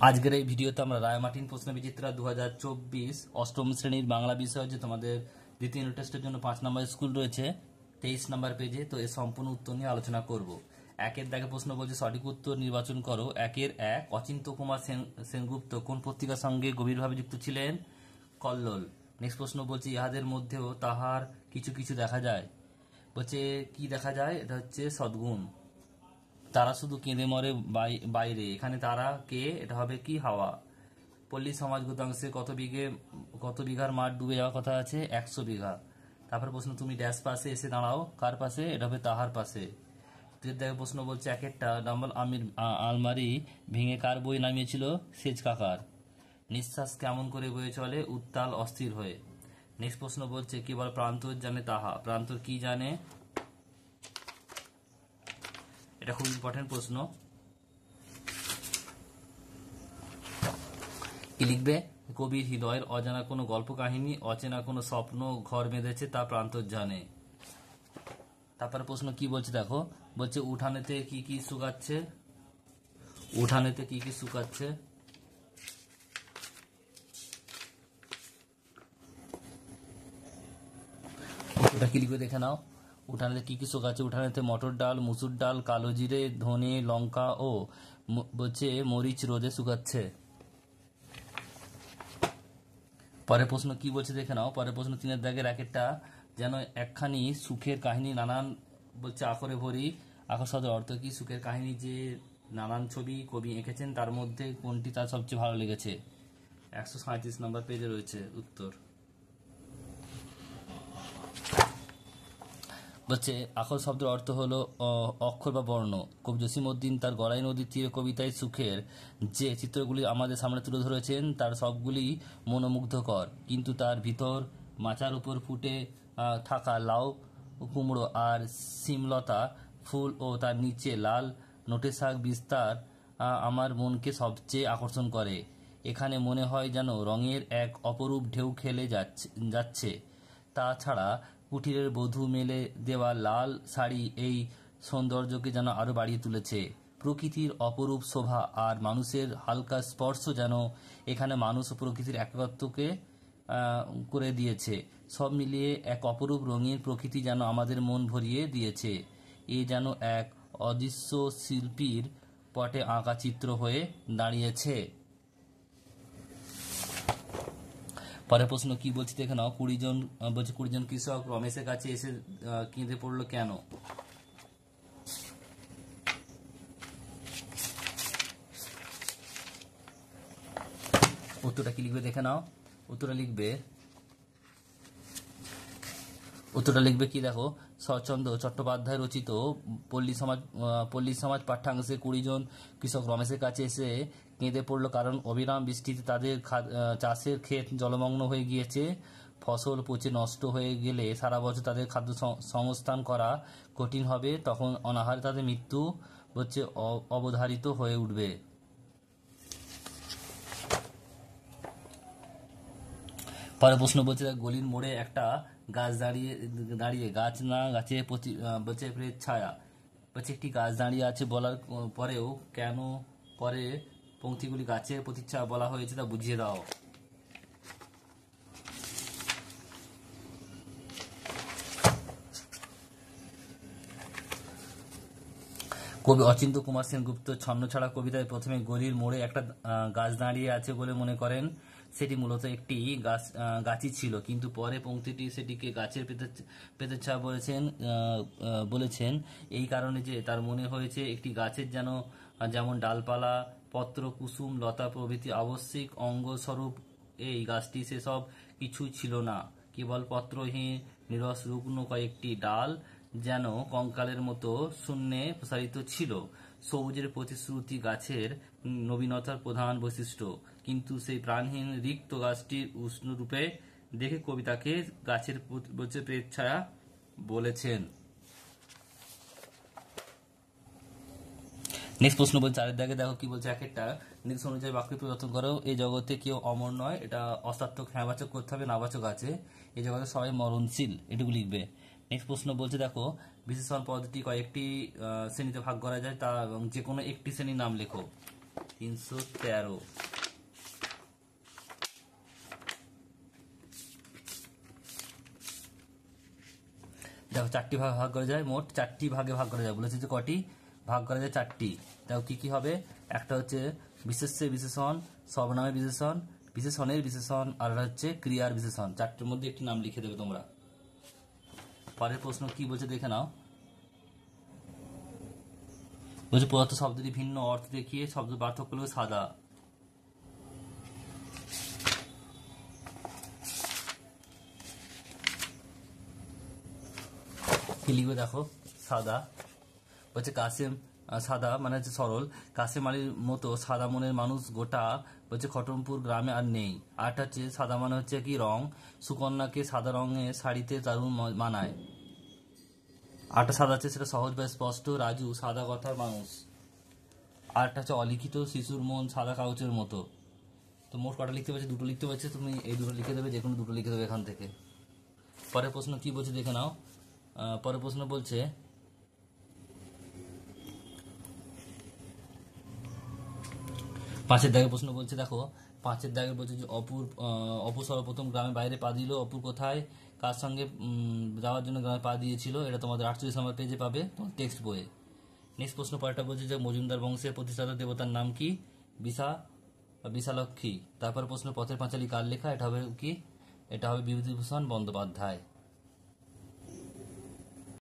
আজকের এই ভিডিওতে আমরা রায়মার্টিন প্রশ্নবিচিত্রা 2024 অষ্টম শ্রেণীর বাংলা বিষয় যে তোমাদের দ্বিতীয় ইউনিট টেস্টের জন্য 5 নম্বর স্কুল রয়েছে 23 নম্বর পেজে। তো এর সম্পূর্ণ উত্তর নিয়ে আলোচনা করব। একের দাগে প্রশ্ন বলছে সঠিক উত্তর নির্বাচন করো। একের এক, অচিন্ত্য কুমার সেনগুপ্ত কোন পত্রিকার সঙ্গে গভীরভাবে যুক্ত ছিলেন? কল্লোল। নেক্সট প্রশ্ন বলছে ইহাদের মধ্যেও তাহার কিছু কিছু দেখা যায়। বলছে কি দেখা যায়? এটা হচ্ছে সদ্গুণ। তারা শুধু কেঁদে মরে বাইরে, এখানে তারা কে? এটা হবে কি? হাওয়া। পল্লী সমাজ গতাংশে কত বিঘার মাঠ ডুবে যাওয়ার কথা আছে? 100 বিঘা। তারপর প্রশ্ন তুমি ড্যাশ পাশে এসে দাঁড়াও, কার পাশে? এটা হবে তাহার পাশে। দেখো প্রশ্ন বলছে একটা ডাম্বল আলমারি ভেঙে কার বই নামিয়েছিল? সেজ কাকার। নিঃশ্বাস কেমন করে বয়ে চলে? উত্তাল অস্থির হয়ে। নেক্সট প্রশ্ন বলছে কেবল প্রান্তর জানে তাহা। প্রান্তর কি জানে? এটা খুব ইম্পর্টেন্ট প্রশ্ন। কি লিখবে? কবির হৃদয়ের অজানা কোনো গল্প কাহিনী, অচেনা কোনো স্বপ্ন ঘর বেঁধেছে, তা প্রান্তর জানে। তারপরে প্রশ্ন কি বলছে দেখো, বলছে উঠানেতে কি কি শুকাচ্ছে? উঠানেতে কি কি শুকাচ্ছে? ওটা কি লিখবে দেখে নাও। উঠানেতে কি কি শুকাচ্ছে? উঠানেতে মটর ডাল, মুসুর ডাল, কালো জিরে, ধনে, লঙ্কা ও বলছে মরিচ রোদে শুকাচ্ছে। পরের প্রশ্ন কি বলছে দেখে নাও। পরের প্রশ্ন 3-এর দাগের একটা, যেন একখানি সুখের কাহিনী নানান বলছে আখরে ভরি। আখর শব্দের অর্থ কি? সুখের কাহিনী যে নানান ছবি কবি এঁকেছেন, তার মধ্যে কোনটি তার সবচেয়ে ভালো লেগেছে? 137 নম্বর পেজে রয়েছে উত্তর। বলছে আখর শব্দের অর্থ হলো অক্ষর বা বর্ণ। কবি জসিমউদ্দিন তার গড়াই নদীর তীরে কবিতায় সুখের যে চিত্রগুলি আমাদের সামনে তুলে ধরেছেন, তার সবগুলি মনোমুগ্ধকর। কিন্তু তার ভিতর মাচার উপর ফুটে থাকা লাউ কুমড়ো আর শিমলতা ফুল ও তার নিচে লাল নোটে শাক বিস্তার আমার মনকে সবচেয়ে আকর্ষণ করে। এখানে মনে হয় যেন রঙের এক অপরূপ ঢেউ খেলে যাচ্ছে। তাছাড়া কুটিরের বধূ মেলে দেওয়া লাল শাড়ি এই সৌন্দর্যকে যেন আরো বাড়িয়ে তুলেছে। প্রকৃতির অপরূপ শোভা আর মানুষের হালকা স্পর্শ যেন এখানে মানুষ ও প্রকৃতির একত্বকে করে দিয়েছে। সব মিলিয়ে এক অপরূপ রঙিন প্রকৃতি যেন আমাদের মন ভরিয়ে দিয়েছে। এ যেন এক অদৃশ্য শিল্পীর পটে আঁকা চিত্র হয়ে দাঁড়িয়েছে। পরের প্রশ্ন কি বলছে দেখে নাও। 20 জন কৃষক রমেশের কাছে এসে কেঁদে পড়লো কেন? উত্তরটা কি লিখবে দেখে নাও। উত্তরটা লিখবে কি দেখো, শরৎচন্দ্র চট্টোপাধ্যায় রচিত পল্লী সমাজ পাঠ্যাংশে 20 জন কৃষক রমেশের কাছে এসে কেঁদে পড়ল কারণ অবিরাম বৃষ্টিতে তাদের চাষের ক্ষেত জলমগ্ন হয়ে গিয়েছে। ফসল পচে নষ্ট হয়ে গেলে সারা বছর তাদের খাদ্য সংস্থান করা কঠিন হবে। তখন অনাহারে তাদের মৃত্যু হচ্ছে অবধারিত হয়ে উঠবে। পরে প্রশ্ন বলছে গলির মোড়ে একটা গাছ দাঁড়িয়ে গাছ না গাছে বলছে প্রেত ছায়া। বলছে একটি গাছ দাঁড়িয়ে আছে বলার পরেও কেন পরে পংক্তিগুলি গাছের প্রতিচ্ছায়া বলা হয়েছে তা বুঝিয়ে দাও। কবি অচিন্ত্য কুমার সেনগুপ্ত ছন্নছাড়া কবিতায় প্রথমে গলির মোড়ে একটা গাছ দাঁড়িয়ে আছে বলে মনে করেন। সেটি মূলত একটি গাছই ছিল, কিন্তু পরে পংক্তিটি সেটিকে গাছের পেতের ছায়া বলেছেন এই কারণে যে তার মনে হয়েছে একটি গাছের যেমন ডালপালা, পত্র, কুসুম, লতা প্রভৃতি আবশ্যিক অঙ্গস্বরূপ, এই গাছটি সেসব কিছুই ছিল না। কেবল পত্রহীন নিরস রুগ্ন কয়েকটি ডাল যেন কঙ্কালের মতো শূন্যে প্রসারিত ছিল। সবুজের প্রতিশ্রুতি গাছের নবীনতার প্রধান বৈশিষ্ট্য, কিন্তু সেই প্রাণহীন রিক্ত গাছটির উষ্ণ রূপে দেখে কবি তাকে গাছের প্রেতছায়া বলেছেন। নেক্সট প্রশ্ন বলছে 4-এর দাগে দেখো কি বলছে। একটা নির্দেশ অনুযায়ী বাক্য পরিবর্তন করো। এই জগতে কেউ অমর নয়। এটা অসার্থক হ্যাঁবাচক করতে হবে, নাবাচক আছে। এই জগতে সবাই মরণশীল, এটুকু লিখবে। নেক্সট প্রশ্ন বলছে দেখো বিশেষণ পদটি কয়েকটি শ্রেণীতে ভাগ করা যায়, তা যে কোনো একটি শ্রেণীর নাম লেখো। 313। দেখো 4টি ভাগ ভাগ করা যায়, মোট 4টি ভাগে ভাগ করা যায়। বলেছে যে কটি ভাগ করা যায়? 4টি। দেখো কি কি হবে, একটা হচ্ছে বিশেষ্যের বিশেষণ, সর্বনামের বিশেষণ, বিশেষণের বিশেষণ, আর হচ্ছে ক্রিয়ার বিশেষণ। 4টির মধ্যে একটি নাম লিখে দেবে তোমরা। পরের প্রশ্ন কি বলছে দেখে নাও। বলছে প্রদত্ত শব্দটি ভিন্ন অর্থ দেখিয়ে শব্দ পার্থক্য হলো সাদা। কি লিখবে দেখো, সাদা। বলছে কাসেম, সাদা মানে হচ্ছে সরল। কাসেম আলীর মতো সাদা মনের মানুষ গোটা বলছে খটমপুর গ্রামে আর নেই। আরটা হচ্ছে সাদা মানে হচ্ছে কি রং, সুকন্যাকে সাদা রঙের শাড়িতে দারুণ মানায়। আরটা সাদা আছে, সেটা সহজ বা স্পষ্ট, রাজু সাদা কথার মানুষ। আরটা হচ্ছে অলিখিত, শিশুর মন সাদা কাগজের মতো। তো মোট কটা লিখতে পারছে? 2টো লিখতে পারছে। তুমি এই 2টো লিখে দেবে, যে কোনো 2টো লিখে দেবে এখান থেকে। পরের প্রশ্ন কি বলছে দেখে নাও। পরের প্রশ্ন বলছে 5-এর দাগের প্রশ্ন বলছে, দেখো 5-এর দাগের বলছে যে অপু সর্বপ্রথম গ্রামের বাইরে পা দিল। অপু কোথায় কার সঙ্গে যাওয়ার জন্য গ্রামে পা দিয়েছিল? এটা তোমাদের 48 নম্বর পেজে পাবে তোমার টেক্সট বইয়ে। নেক্সট প্রশ্ন পরেরটা বলছে যে মজুমদার বংশের প্রতিষ্ঠাতা দেবতার নাম কি? বিশালক্ষী। তারপর প্রশ্ন পথের পাঁচালী কার লেখা? এটা হবে কি? এটা হবে বিভূতিভূষণ বন্দ্যোপাধ্যায়।